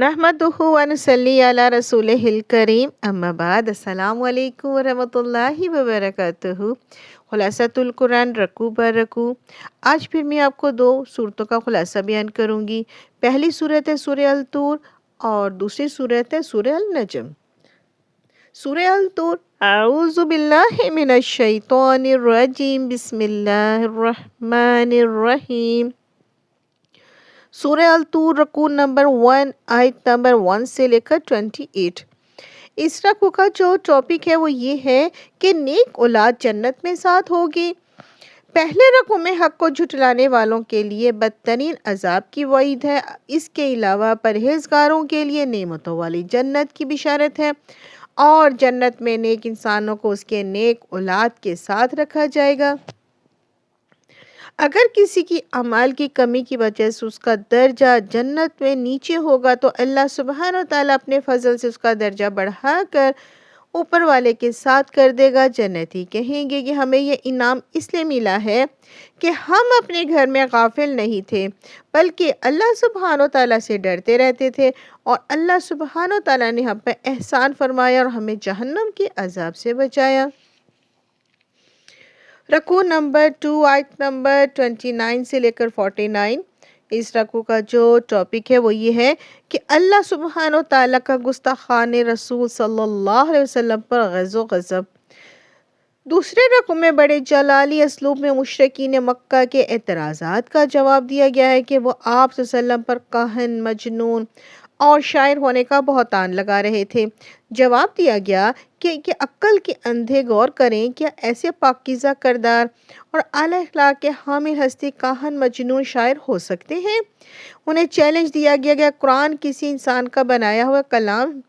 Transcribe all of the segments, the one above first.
नहमदुहु व नसल्ली अला रसूलिहिल करीम अम्मा बाद अस्सलामु अलैकुम व रहमतुल्लाहि व बरकातुहू। खुलासतुल कुरान रकू बर रकू। आज फिर मैं आपको दो सूरतों का खुलासा बयान करूंगी। पहली सूरत है सूरह अल तूर और दूसरी सूरत है सूरह अल नजम। सूरह अल तूर अऊज़ु बिल्लाहि मिनश शैतानिर रजीम बिस्मिल्लाहिर रहमानिर रहीम। सूरह अल तूर रकू नंबर 1 आयत नंबर 1 से लेकर 28। इस रकू का जो टॉपिक है वो ये है कि नेक औलाद जन्नत में साथ होगी। पहले रकू में हक को झुटलाने वालों के लिए बदतरीन अजाब की वईद है। इसके अलावा परहेजगारों के लिए नेमतों वाली जन्नत की बिशारत है और जन्नत में नेक इंसानों को उसके नेक औलाद के साथ रखा जाएगा। अगर किसी की अमाल की कमी की वजह से उसका दर्जा जन्नत में नीचे होगा तो अल्लाह सुब्हान व तआला अपने फजल से उसका दर्जा बढ़ाकर ऊपर वाले के साथ कर देगा। जन्नती कहेंगे कि हमें ये इनाम इसलिए मिला है कि हम अपने घर में गाफिल नहीं थे, बल्कि अल्लाह सुब्हान व तआला से डरते रहते थे और अल्लाह सुब्हान व तआला ने हम पर एहसान फरमाया और हमें जहन्नम के अजाब से बचाया। रकू नंबर 2 आयत नंबर 29 से लेकर 49। इस रकू का जो टॉपिक है वो ये है कि अल्लाह सुब्हान व तआला का गुस्ताखान रसूल सल्लल्लाहु अलैहि वसल्लम पर गज़ो गज़ब। दूसरे रकू में बड़े जलाली असलूब में मुशरिकीन मक्का के एतराज़ात का जवाब दिया गया है कि वो आप सल्लल्लाहु अलैहि वसल्लम पर काहन, मजनून और शायर होने का बहतान लगा रहे थे। जवाब दिया गया कि अक्ल के अंधे गौर करें, क्या ऐसे पाकीज़ा करदार और आला अखलाक के हामिल हस्ती काहन, मजनून, शायर हो सकते हैं। उन्हें चैलेंज दिया गया कि कुरान किसी इंसान का बनाया हुआ कलाम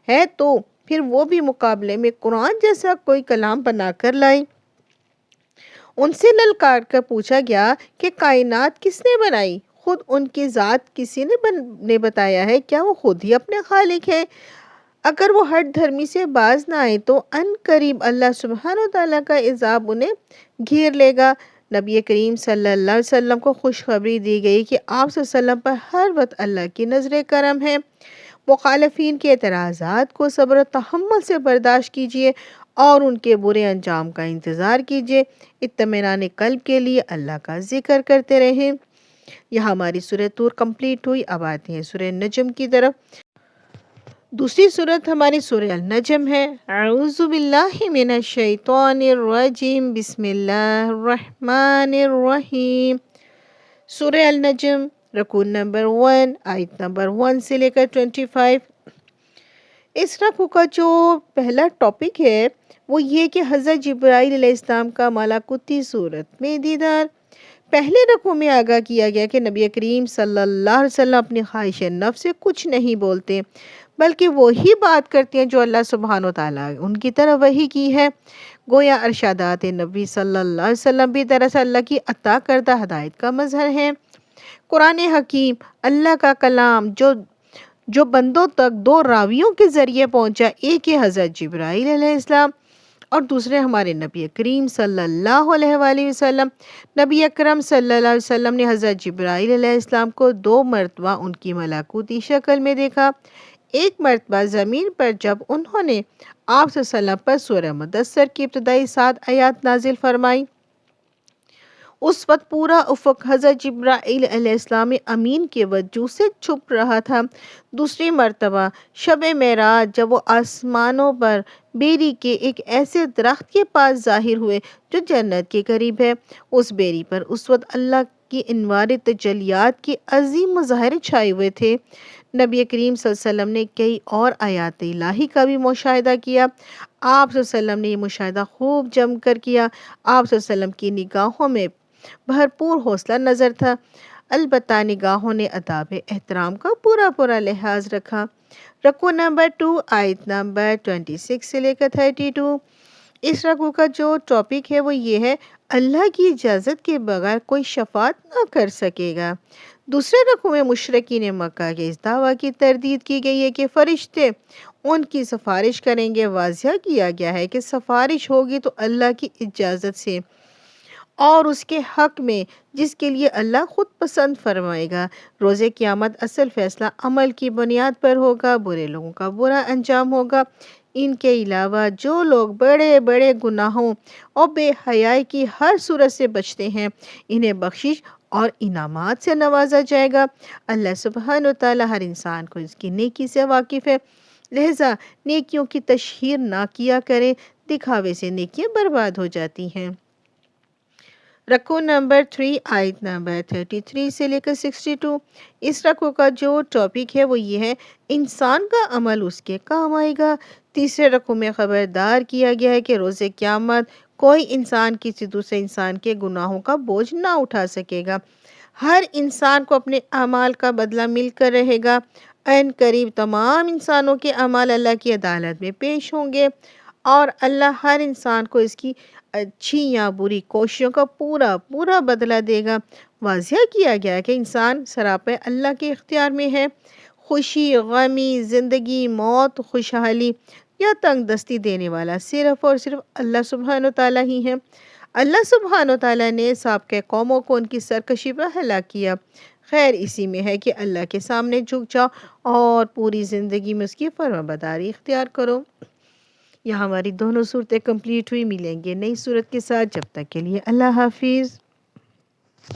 है तो फिर वो भी मुकाबले में कुरान जैसा कोई कलाम बनाकर लाए। उनसे ललकार कर पूछा गया कि कायनात किसने बनाई? खुद उनकी ज़ात किसी ने बताया है? क्या वो खुद ही अपने खालिक है? अगर वो हट धर्मी से बाज ना आए तो अन करीब अल्लाह सुब्हान व तआला का इज़ाब उन्हें घेर लेगा। नबी करीम सल्लल्लाहु अलैहि वसल्लम को खुशखबरी दी गई कि आप सल्लल्लाहु अलैहि वसल्लम पर हर वक्त अल्लाह की नज़र करम है। मुखालफीन के एतराज़ात को सब्र तहम्मुल से बर्दाश्त कीजिए और उनके बुरे अंजाम का इंतज़ार कीजिए। इत्मीनान क़ल्ब के लिए अल्लाह का ज़िक्र करते रहें। यह हमारी सूरह तूर कंप्लीट हुई। अब आते हैं सूरह नजम की तरफ। दूसरी सूरत हमारी सूरह अल नजम है। अऊज़ु बिल्लाहि मिनश शैतानिर रजीम बिस्मिल्लाहिर रहमानिर रहीम। सूरह अल नजम रकू नंबर 1 आयत नंबर 1 से लेकर 25। इस रकू का जो पहला टॉपिक है वो ये कि हज़रत जिब्राईल अलैहिस्सलाम का मलाकुती सूरत में दीदार। पहले रकू में आगाह किया गया कि नबी करीम सल्लल्लाहु अलैहि वसल्लम अपनी ख्वाहिश नफ्स से कुछ नहीं बोलते, बल्कि वही बात करते हैं जो अल्लाह सुब्हान व तआला उनकी तरफ वही की है। गोया अरशादात नबी सल्लल्लाहु अलैहि वसल्लम भी दरअसल अल्लाह की अता करदा हदायत का मजहर है। कुरान हकीम अल्लाह का कलाम जो बंदों तक दो रावियों के ज़रिए पहुंचा, एक है हज़रत जिब्राईल अलैहिस्सलाम और दूसरे हमारे नबी करीम सल्लल्लाहु अलैहि वसल्लम। नबी अकरम सल्लल्लाहु अलैहि वसल्लम ने हज़रत जिब्राईल अलैहिस्सलाम को 2 मरतबा उनकी मलाकुती शक्ल में देखा। एक मरतबा ज़मीन पर जब उन्होंने आप सल्लल्लाहु अलैहि वसल्लम पर सूरह मुदस्सर की इब्तिदाई 7 आयत नाजिल फरमाई। उस वक्त पूरा उफ़क़ हज़रत जिब्राईल अलैहिस्सलाम अमीन के वजूद से छुप रहा था। दूसरी मरतबा शब मेराज जब वो आसमानों पर बेरी के एक ऐसे दरख्त के पास ज़ाहिर हुए जो जन्नत के करीब है। उस बेरी पर उस वक्त अल्लाह की इनवार तजलियात के अजीम मुज़ाहरे छाए हुए थे। नबी करीम सल्लल्लाहु अलैहि वसल्लम ने कई और आयात इलाही का भी मुशाहिदा किया। आप सल्लल्लाहु अलैहि वसल्लम ने ये मुशाहिदा खूब जमकर किया। आप सल्लल्लाहु अलैहि वसल्लम की निगाहों में भरपूर हौसला नज़र था। अलबत्ता निगाहों ने अदाब एहतराम का पूरा लिहाज रखा। रकू नंबर 2 आयत नंबर 26 से लेकर 32। इस रकू का जो टॉपिक है वो ये है अल्लाह की इजाज़त के बगैर कोई शफात ना कर सकेगा। दूसरे रकू में मुशरिकीन मक्का के इस दावा की तरदीद की गई है कि फ़रिश्ते उनकी सिफारिश करेंगे। वाज़िया किया गया है कि सिफारिश होगी तो अल्लाह की इजाज़त से اور اس کے حق میں جس کے لیے اللہ خود پسند فرمائے گا۔ روز قیامت اصل فیصلہ عمل کی بنیاد پر ہوگا، برے لوگوں کا برا انجام ہوگا۔ ان کے علاوہ جو لوگ بڑے بڑے گناہوں اور بے حیائی کی ہر صورت سے بچتے ہیں، انہیں بخشش اور انعامات سے نوازا جائے گا۔ اللہ سبحانہ و تعالی ہر انسان کو اس کی نیکی سے واقف ہے، لہٰذا نیکیوں کی تشہیر نہ کیا کریں، دکھاوے سے نیکیاں برباد ہو جاتی ہیں۔ رکوع نمبر 3 آیت نمبر 33 سے لے کر 62۔ اس رکوع کا جو ٹاپک ہے وہ یہ ہے، انسان کا عمل اس کے کام آئے گا۔ تیسرے رکوع میں خبردار کیا گیا ہے کہ روز قیامت کوئی انسان کسی دوسرے انسان کے گناہوں کا بوجھ نہ اٹھا سکے گا۔ ہر انسان کو اپنے اعمال کا بدلہ مل کر رہے گا۔ عین قریب تمام انسانوں کے اعمال اللہ کی عدالت میں پیش ہوں گے اور اللہ ہر انسان کو اس کی اچھی یا بری کوششوں کا پورا بدلہ دے گا۔ واضح کیا گیا ہے کہ انسان سراپے اللہ کے اختیار میں ہے۔ خوشی، غمی، زندگی، موت، خوشحالی یا تنگ دستی دینے والا صرف اور صرف اللہ سبحانہ و تعالیٰ ہی ہے۔ اللہ سبحانہ و تعالیٰ نے سابقہ قوموں کو ان کی سرکشی پر ہلاک کیا۔ خیر اسی میں ہے کہ اللہ کے سامنے جھک جاؤ اور پوری زندگی میں اس کی فرمانبرداری اختیار کرو۔ یہاں ہماری دونوں صورتیں کمپلیٹ ہوئی، ملیں گے نئی صورت کے ساتھ، جب تک کے لیے اللہ حافظ۔